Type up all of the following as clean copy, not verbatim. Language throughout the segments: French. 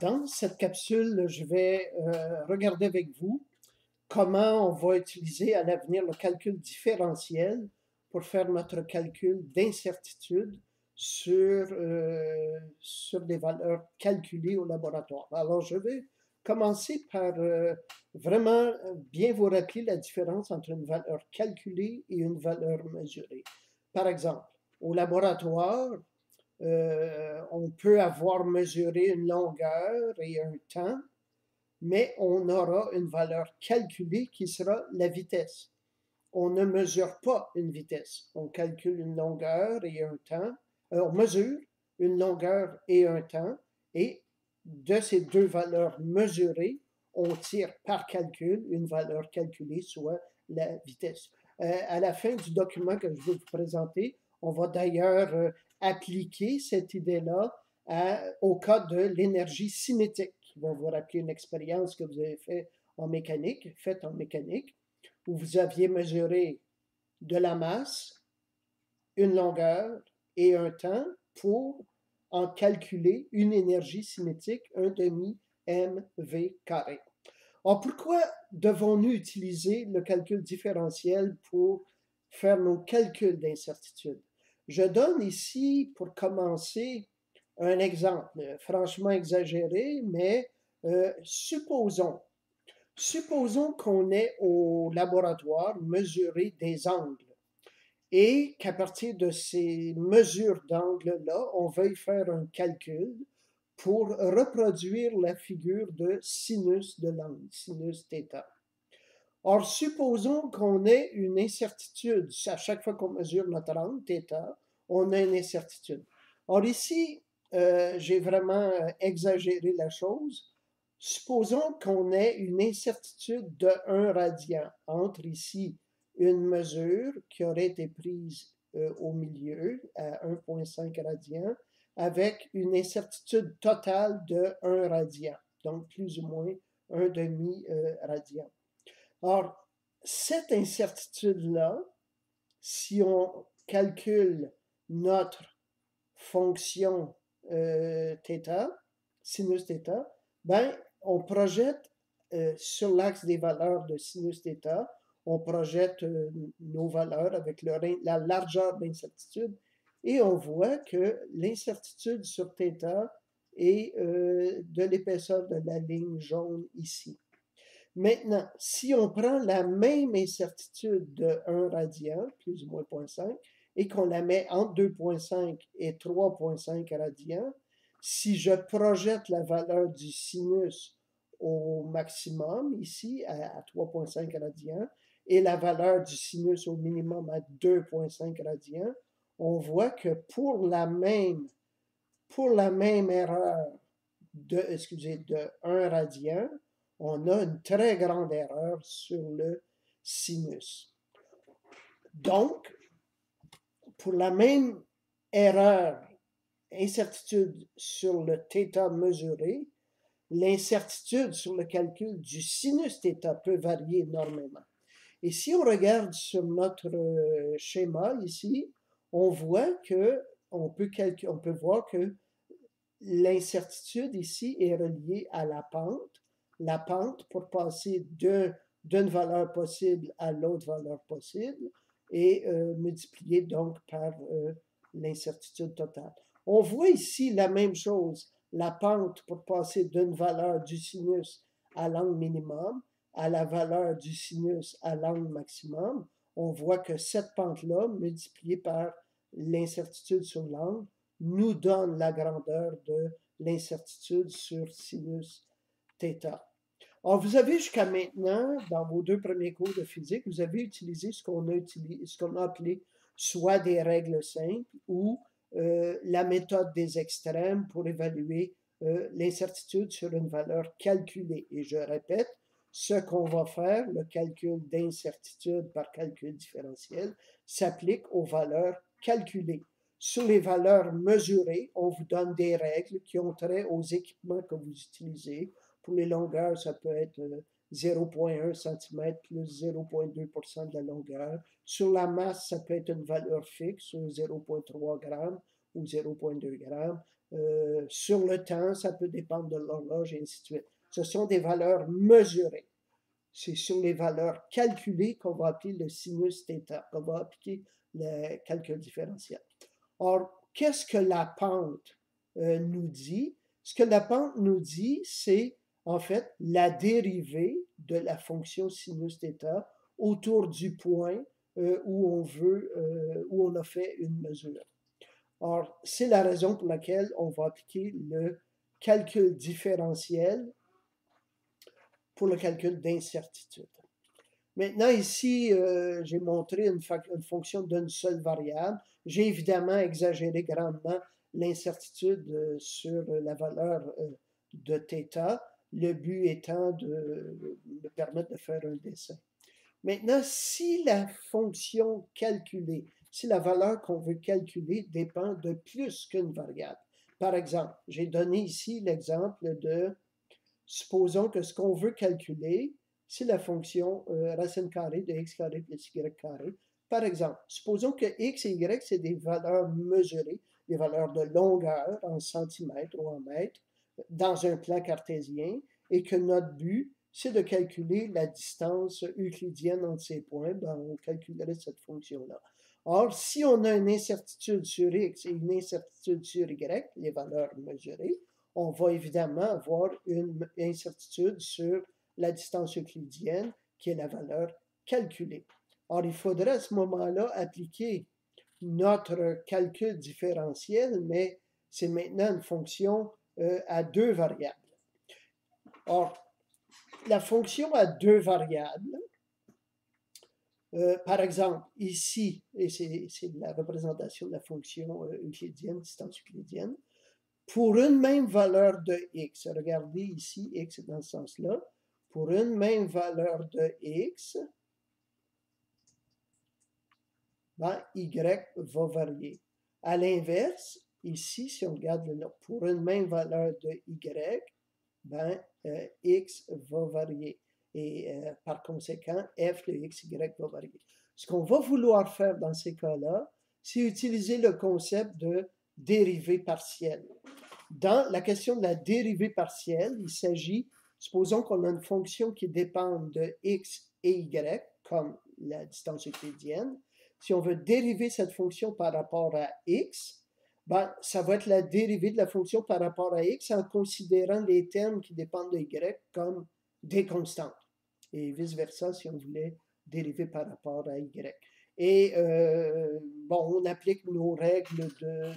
Dans cette capsule, je vais regarder avec vous comment on va utiliser à l'avenir le calcul différentiel pour faire notre calcul d'incertitude sur des valeurs calculées au laboratoire. Alors, je vais commencer par vraiment bien vous rappeler la différence entre une valeur calculée et une valeur mesurée. Par exemple, au laboratoire, on peut avoir mesuré une longueur et un temps, mais on aura une valeur calculée qui sera la vitesse. On ne mesure pas une vitesse. On calcule une longueur et un temps. On mesure une longueur et un temps, et de ces deux valeurs mesurées, on tire par calcul une valeur calculée, soit la vitesse. À la fin du document que je vais vous présenter, on va d'ailleurs appliquer cette idée-là au cas de l'énergie cinétique, qui va vous rappeler une expérience que vous avez faite en mécanique, où vous aviez mesuré de la masse, une longueur et un temps pour en calculer une énergie cinétique, 1/2 mv². Alors, pourquoi devons-nous utiliser le calcul différentiel pour faire nos calculs d'incertitude? Je donne ici, pour commencer, un exemple franchement exagéré, mais supposons qu'on ait au laboratoire mesuré des angles et qu'à partir de ces mesures d'angle-là, on veuille faire un calcul pour reproduire la figure de sinus de l'angle, sinus θ. Or, supposons qu'on ait une incertitude. À chaque fois qu'on mesure notre angle, θ, on a une incertitude. Or, ici, j'ai vraiment exagéré la chose. Supposons qu'on ait une incertitude de 1 radian entre ici une mesure qui aurait été prise au milieu à 1,5 radian avec une incertitude totale de 1 radian, donc plus ou moins 1/2 radian. Or, cette incertitude-là, si on calcule notre fonction θ, sinus θ, ben, on projette sur l'axe des valeurs de sinus θ, on projette nos valeurs avec la largeur d'incertitude et on voit que l'incertitude sur θ est de l'épaisseur de la ligne jaune ici. Maintenant, si on prend la même incertitude de 1 radian, plus ou moins 0,5, et qu'on la met entre 2,5 et 3,5 radians, si je projette la valeur du sinus au maximum, ici, à 3,5 radians, et la valeur du sinus au minimum à 2,5 radians, on voit que pour la même erreur de 1 radian, on a une très grande erreur sur le sinus. Donc, pour la même erreur, incertitude sur le θ mesuré, l'incertitude sur le calcul du sinus θ peut varier énormément. Et si on regarde sur notre schéma ici, on voit que on peut voir que l'incertitude ici est reliée à la pente pour passer d'une valeur possible à l'autre valeur possible et multiplié donc par l'incertitude totale. On voit ici la même chose, la pente pour passer d'une valeur du sinus à l'angle minimum à la valeur du sinus à l'angle maximum. On voit que cette pente-là, multipliée par l'incertitude sur l'angle, nous donne la grandeur de l'incertitude sur sinus θ. Alors, vous avez jusqu'à maintenant, dans vos 2 premiers cours de physique, vous avez utilisé ce qu'on a appelé soit des règles simples ou la méthode des extrêmes pour évaluer l'incertitude sur une valeur calculée. Et je répète, ce qu'on va faire, le calcul d'incertitude par calcul différentiel, s'applique aux valeurs calculées. Sur les valeurs mesurées, on vous donne des règles qui ont trait aux équipements que vous utilisez. Pour les longueurs, ça peut être 0,1 cm plus 0,2% de la longueur. Sur la masse, ça peut être une valeur fixe, 0,3 g ou 0,2 grammes. Sur le temps, ça peut dépendre de l'horloge et ainsi de suite. Ce sont des valeurs mesurées. C'est sur les valeurs calculées qu'on va appeler le sinus θ, qu'on va appliquer le calcul différentiel. Or, qu'est-ce que la pente nous dit? Ce que la pente nous dit, c'est en fait la dérivée de la fonction sinus θ autour du point où on a fait une mesure. Or, c'est la raison pour laquelle on va appliquer le calcul différentiel pour le calcul d'incertitude. Maintenant, ici, j'ai montré une fonction d'une seule variable. J'ai évidemment exagéré grandement l'incertitude sur la valeur de θ, le but étant de me permettre de faire un dessin. Maintenant, si la fonction calculée, si la valeur qu'on veut calculer dépend de plus qu'une variable, par exemple, j'ai donné ici l'exemple de, supposons que ce qu'on veut calculer, c'est la fonction racine carrée de x carré plus y carré. Par exemple, supposons que x et y, c'est des valeurs mesurées, des valeurs de longueur en centimètres ou en mètres, dans un plan cartésien, et que notre but, c'est de calculer la distance euclidienne entre ces points, ben on calculerait cette fonction-là. Or, si on a une incertitude sur x et une incertitude sur y, les valeurs mesurées, on va évidemment avoir une incertitude sur la distance euclidienne, qui est la valeur calculée. Or, il faudrait à ce moment-là appliquer notre calcul différentiel, mais c'est maintenant une fonction à deux variables. Or, la fonction à deux variables, par exemple, ici, et c'est la représentation de la fonction euclidienne, distance euclidienne, pour une même valeur de x, regardez ici, x est dans ce sens-là, pour une même valeur de x, ben, y va varier. À l'inverse, ici, si on regarde pour une même valeur de y, ben, x va varier. Et par conséquent, f de x, y va varier. Ce qu'on va vouloir faire dans ces cas-là, c'est utiliser le concept de dérivée partielle. Dans la question de la dérivée partielle, il s'agit, supposons qu'on a une fonction qui dépend de x et y, comme la distance euclidienne. Si on veut dériver cette fonction par rapport à x, ben, ça va être la dérivée de la fonction par rapport à x en considérant les termes qui dépendent de y comme des constantes. Et vice-versa si on voulait dériver par rapport à y. Et bon, on applique nos règles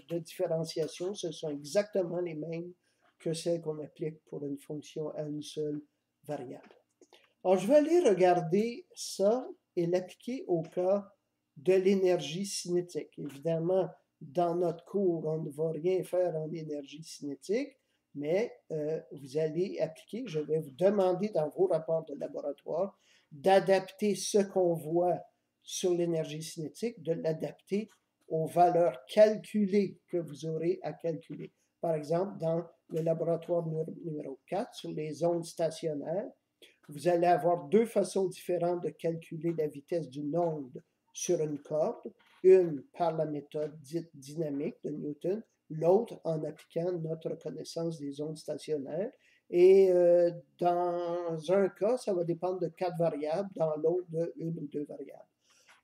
de différenciation, ce sont exactement les mêmes que celles qu'on applique pour une fonction à une seule variable. Alors, je vais aller regarder ça et l'appliquer au cas de l'énergie cinétique. Évidemment, dans notre cours, on ne va rien faire en énergie cinétique, mais vous allez appliquer, je vais vous demander dans vos rapports de laboratoire d'adapter ce qu'on voit sur l'énergie cinétique, de l'adapter aux valeurs calculées que vous aurez à calculer. Par exemple, dans le laboratoire numéro 4, sur les ondes stationnaires, vous allez avoir deux façons différentes de calculer la vitesse d'une onde sur une corde, une par la méthode dite dynamique de Newton, l'autre en appliquant notre connaissance des ondes stationnaires. Et dans un cas, ça va dépendre de 4 variables, dans l'autre de 1 ou 2 variables.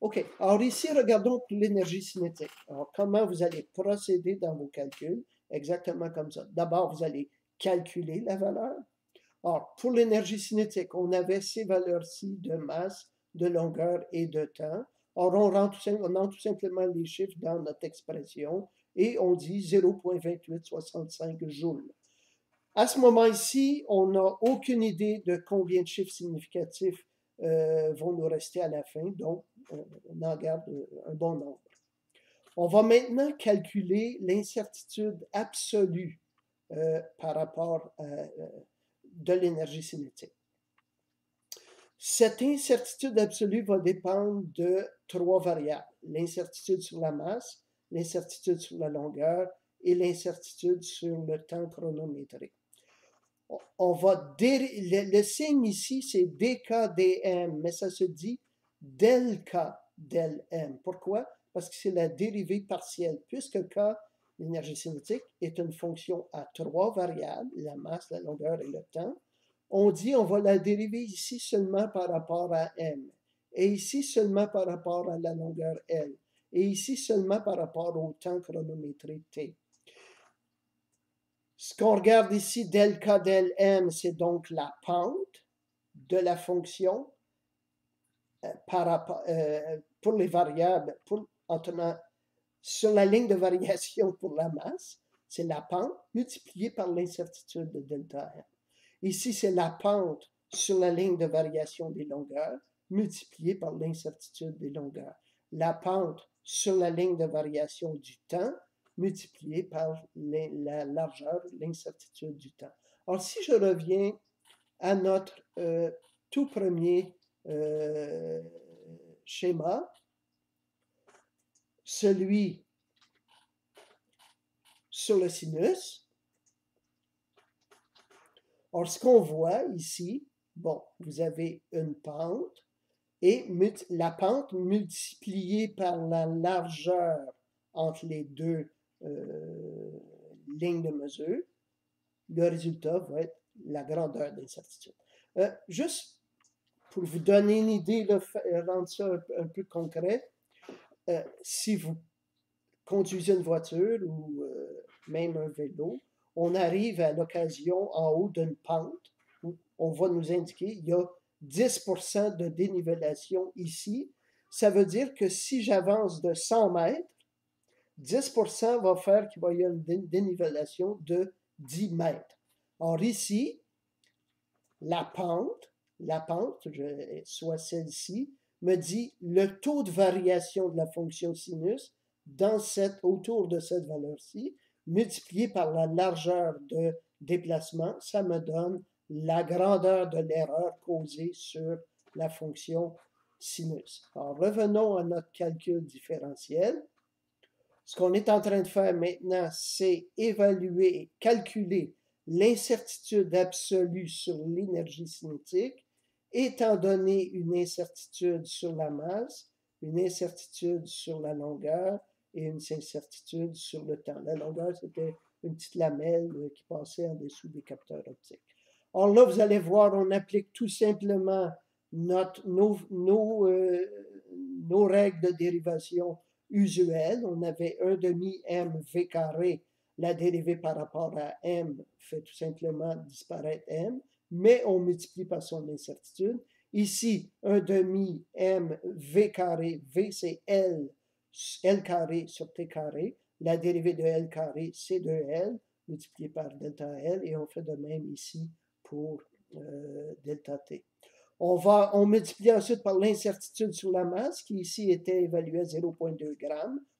OK, alors ici, regardons l'énergie cinétique. Alors, comment vous allez procéder dans vos calculs? Exactement comme ça. D'abord, vous allez calculer la valeur. Alors, pour l'énergie cinétique, on avait ces valeurs-ci de masse, de longueur et de temps. Alors, on entre tout simplement les chiffres dans notre expression et on dit 0,2865 joules. À ce moment-ci, on n'a aucune idée de combien de chiffres significatifs vont nous rester à la fin, donc on en garde un bon nombre. On va maintenant calculer l'incertitude absolue par rapport de l'énergie cinétique. Cette incertitude absolue va dépendre de 3 variables. L'incertitude sur la masse, l'incertitude sur la longueur et l'incertitude sur le temps chronométrique. On va le signe ici, c'est dk dm, mais ça se dit del k del m. Pourquoi? Parce que c'est la dérivée partielle. Puisque k l'énergie cinétique, est une fonction à 3 variables, la masse, la longueur et le temps. On dit on va la dériver ici seulement par rapport à m, et ici seulement par rapport à la longueur L, et ici seulement par rapport au temps chronométré T. Ce qu'on regarde ici, del K del M, c'est donc la pente de la fonction pour les variables, en tenant sur la ligne de variation pour la masse, c'est la pente multipliée par l'incertitude de delta M. Ici, c'est la pente sur la ligne de variation des longueurs multipliée par l'incertitude des longueurs. La pente sur la ligne de variation du temps multipliée par la largeur, l'incertitude du temps. Alors, si je reviens à notre tout premier schéma, celui sur le sinus. Or, ce qu'on voit ici, bon, vous avez une pente et la pente multipliée par la largeur entre les deux lignes de mesure, le résultat va être la grandeur d'incertitude. Juste pour vous donner une idée, rendre ça un peu concret, si vous conduisez une voiture ou même un vélo, on arrive à l'occasion en haut d'une pente où on va nous indiquer il y a 10% de dénivellation ici. Ça veut dire que si j'avance de 100 mètres, 10% va faire qu'il va y avoir une dénivellation de 10 mètres. Or ici, la pente, soit celle-ci, me dit le taux de variation de la fonction sinus autour de cette valeur-ci, multiplié par la largeur de déplacement, ça me donne la grandeur de l'erreur causée sur la fonction sinus. Alors, revenons à notre calcul différentiel. Ce qu'on est en train de faire maintenant, c'est évaluer, calculer l'incertitude absolue sur l'énergie cinétique, étant donné une incertitude sur la masse, une incertitude sur la longueur et une incertitude sur le temps. La longueur, c'était une petite lamelle qui passait en dessous des capteurs optiques. Or là, vous allez voir, on applique tout simplement nos règles de dérivation usuelles. On avait 1 demi m v carré. La dérivée par rapport à m fait tout simplement disparaître m, mais on multiplie par son incertitude. Ici, 1 demi m v carré, v c'est L carré sur t carré. La dérivée de L carré, c'est 2L multiplié par delta L, et on fait de même ici pour delta T. On multiplie ensuite par l'incertitude sur la masse, qui ici était évaluée à 0,2 g,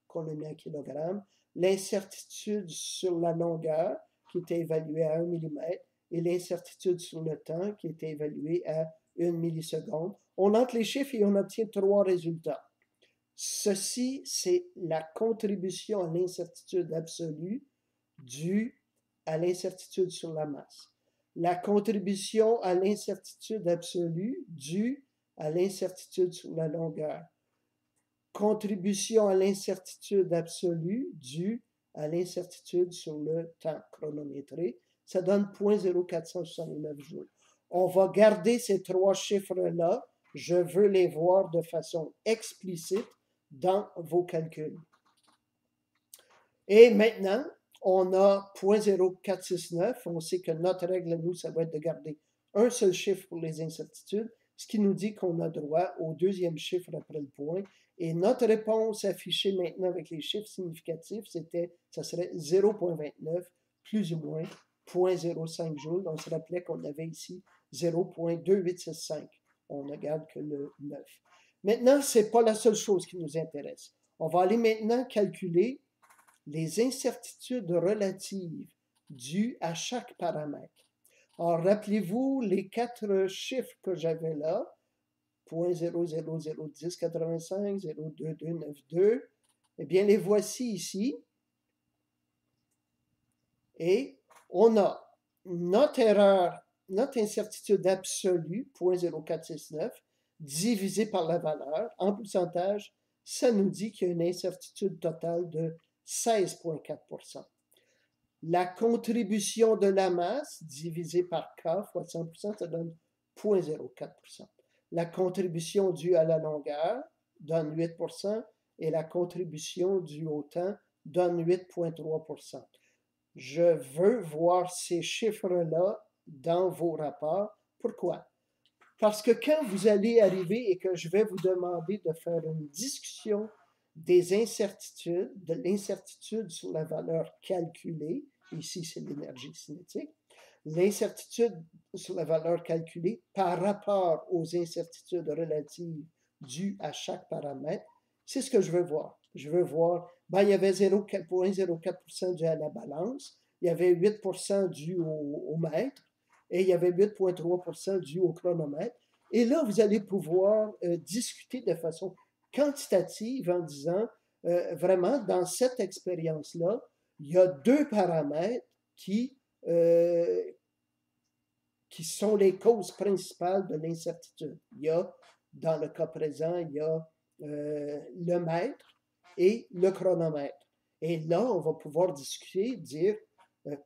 qu'on a mis en kilogrammes, l'incertitude sur la longueur, qui était évaluée à 1 mm, et l'incertitude sur le temps, qui était évaluée à 1 milliseconde. On entre les chiffres et on obtient 3 résultats. Ceci, c'est la contribution à l'incertitude absolue due à l'incertitude sur la masse. La contribution à l'incertitude absolue due à l'incertitude sur la longueur. Contribution à l'incertitude absolue due à l'incertitude sur le temps chronométré. Ça donne 0,0469 joules. On va garder ces 3 chiffres-là. Je veux les voir de façon explicite dans vos calculs. Et maintenant, on a 0,0469. On sait que notre règle, nous, ça va être de garder un seul chiffre pour les incertitudes, ce qui nous dit qu'on a droit au deuxième chiffre après le point. Et notre réponse affichée maintenant avec les chiffres significatifs, ça serait 0,29 plus ou moins 0,05 joules. On se rappelait qu'on avait ici 0,2865. On ne garde que le 9. Maintenant, ce n'est pas la seule chose qui nous intéresse. On va aller maintenant calculer les incertitudes relatives dues à chaque paramètre. Alors, rappelez-vous les 4 chiffres que j'avais là, 0,0001085, 0,2292, eh bien, les voici ici. Et on a notre erreur, notre incertitude absolue, 0,0469, divisé par la valeur, en pourcentage, ça nous dit qu'il y a une incertitude totale de 16,4 %. La contribution de la masse divisée par K fois 100%, ça donne 0,04 %. La contribution due à la longueur donne 8% et la contribution due au temps donne 8,3 %. Je veux voir ces chiffres-là dans vos rapports. Pourquoi? Parce que quand vous allez arriver et que je vais vous demander de faire une discussion des incertitudes, de l'incertitude sur la valeur calculée, ici c'est l'énergie cinétique, l'incertitude sur la valeur calculée par rapport aux incertitudes relatives dues à chaque paramètre, c'est ce que je veux voir. Je veux voir, ben, il y avait 0,04 % dû à la balance, il y avait 8% dû au mètre, et il y avait 8,3% dû au chronomètre. Et là, vous allez pouvoir discuter de façon quantitative en disant, vraiment, dans cette expérience-là, il y a deux paramètres qui sont les causes principales de l'incertitude. Il y a, dans le cas présent, il y a le mètre et le chronomètre. Et là, on va pouvoir discuter, dire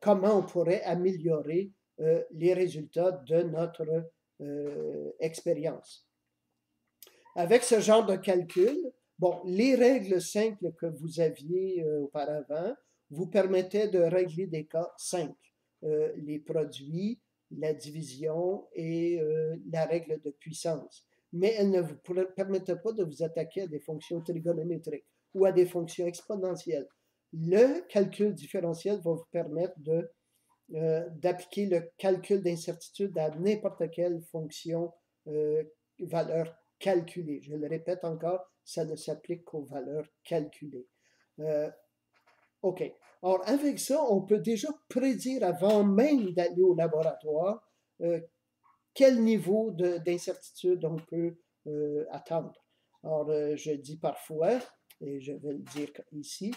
comment on pourrait améliorer les résultats de notre expérience. Avec ce genre de calcul, bon, les règles simples que vous aviez auparavant vous permettaient de régler des cas simples. Les produits, la division et la règle de puissance. Mais elles ne vous permettent pas de vous attaquer à des fonctions trigonométriques ou à des fonctions exponentielles. Le calcul différentiel va vous permettre d'appliquer le calcul d'incertitude à n'importe quelle fonction valeur calculée. Je le répète encore, ça ne s'applique qu'aux valeurs calculées. OK. Alors, avec ça, on peut déjà prédire avant même d'aller au laboratoire quel niveau d'incertitude on peut attendre. Alors, je dis parfois, et je vais le dire ici,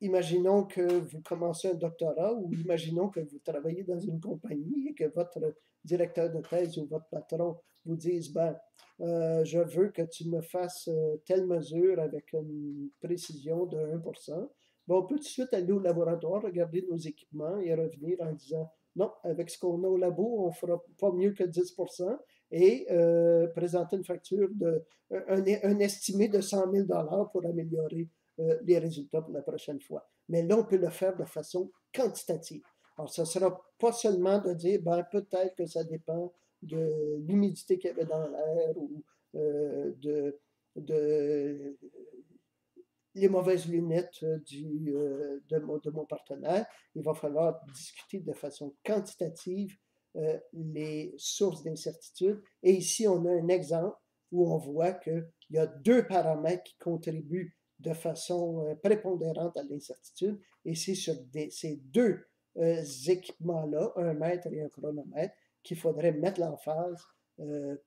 imaginons que vous commencez un doctorat ou imaginons que vous travaillez dans une compagnie et que votre directeur de thèse ou votre patron vous dise, ben, je veux que tu me fasses telle mesure avec une précision de 1%. Ben, on peut tout de suite aller au laboratoire, regarder nos équipements et revenir en disant, non, avec ce qu'on a au labo, on ne fera pas mieux que 10% et présenter une facture un estimé de 100 000 $ pour améliorer les résultats pour la prochaine fois. Mais là, on peut le faire de façon quantitative. Alors, ce ne sera pas seulement de dire, ben, peut-être que ça dépend de l'humidité qu'il y avait dans l'air ou les mauvaises lunettes de mon partenaire. Il va falloir discuter de façon quantitative les sources d'incertitude. Et ici, on a un exemple où on voit qu'il y a deux paramètres qui contribuent de façon prépondérante à l'incertitude. Et c'est sur ces deux équipements-là, un mètre et un chronomètre, qu'il faudrait mettre l'emphase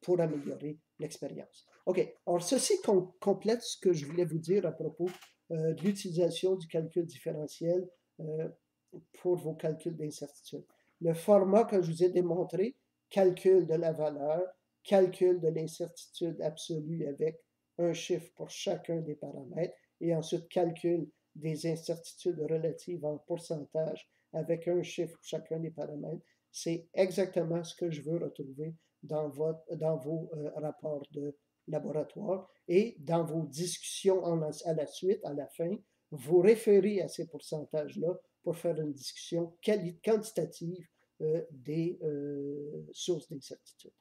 pour améliorer l'expérience. OK. Alors, ceci complète ce que je voulais vous dire à propos de l'utilisation du calcul différentiel pour vos calculs d'incertitude. Le format que je vous ai démontré, calcul de la valeur, calcul de l'incertitude absolue avec un chiffre pour chacun des paramètres, et ensuite calcul des incertitudes relatives en pourcentage avec un chiffre pour chacun des paramètres, c'est exactement ce que je veux retrouver dans vos rapports de laboratoire et dans vos discussions à la suite, à la fin, vous référez à ces pourcentages-là pour faire une discussion quantitative des sources d'incertitude.